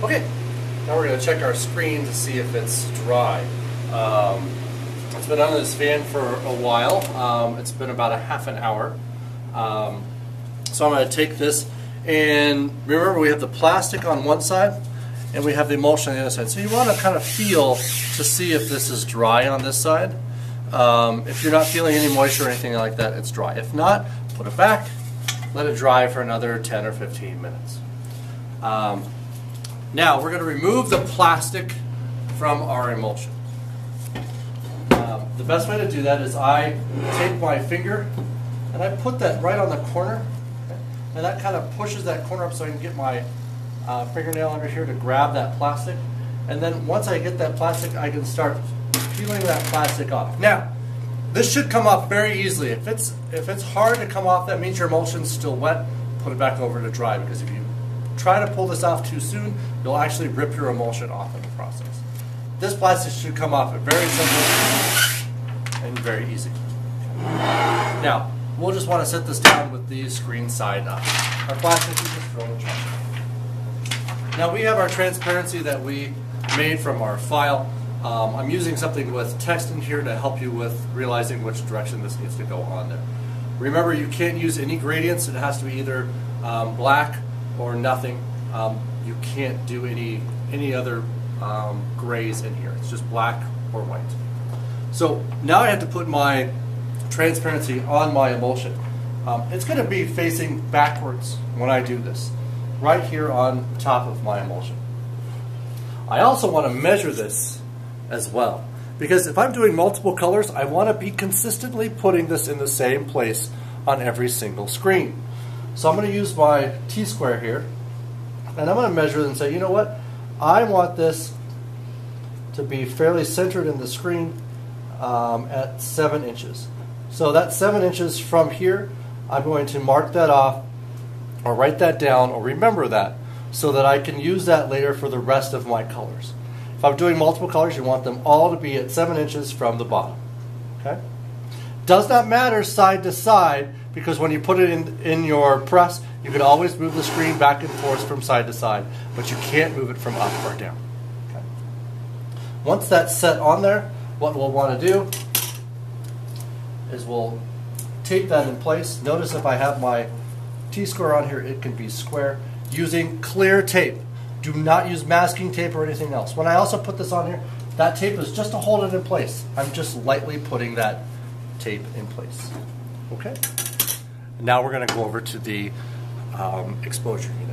Okay, now we're going to check our screen to see if it's dry. It's been under this fan for a while. It's been about a half an hour. So I'm going to take this, and remember we have the plastic on one side and we have the emulsion on the other side. So you want to kind of feel to see if this is dry on this side. If you're not feeling any moisture or anything like that, it's dry. If not, put it back, let it dry for another 10 or 15 minutes. Now we're going to remove the plastic from our emulsion. The best way to do that is I take my finger and I put that right on the corner, and that kind of pushes that corner up so I can get my fingernail under here to grab that plastic. And then once I get that plastic, I can start peeling that plastic off. Now, this should come off very easily. If it's hard to come off, that means your emulsion's still wet. Put it back over to dry, because if you try to pull this off too soon, you'll actually rip your emulsion off in the process. This plastic should come off very simple and very easy. Now, we'll just want to set this down with the screen side up. Our plastic is just throw in the trash. Now we have our transparency that we made from our file. I'm using something with text in here to help you with realizing which direction this needs to go on there. Remember, you can't use any gradients. It has to be either black or nothing. You can't do any other grays in here. It's just black or white. So now I have to put my transparency on my emulsion. It's going to be facing backwards when I do this, right here on top of my emulsion. I also want to measure this as well, because if I'm doing multiple colors, I want to be consistently putting this in the same place on every single screen. So I'm going to use my T-square here, and I'm going to measure it and say, you know what, I want this to be fairly centered in the screen at 7 inches. So that's 7 inches from here. I'm going to mark that off, or write that down, or remember that, so that I can use that later for the rest of my colors. If I'm doing multiple colors, you want them all to be at 7 inches from the bottom. Okay? Does not matter side to side, because when you put it in your press, you can always move the screen back and forth from side to side, but you can't move it from up or down. Okay? Once that's set on there, what we'll want to do is we'll tape that in place. Notice if I have my T-square on here, it can be square, using clear tape. Do not use masking tape or anything else. When I also put this on here, that tape is just to hold it in place. I'm just lightly putting that tape in place. Okay? Now we're going to go over to the exposure unit.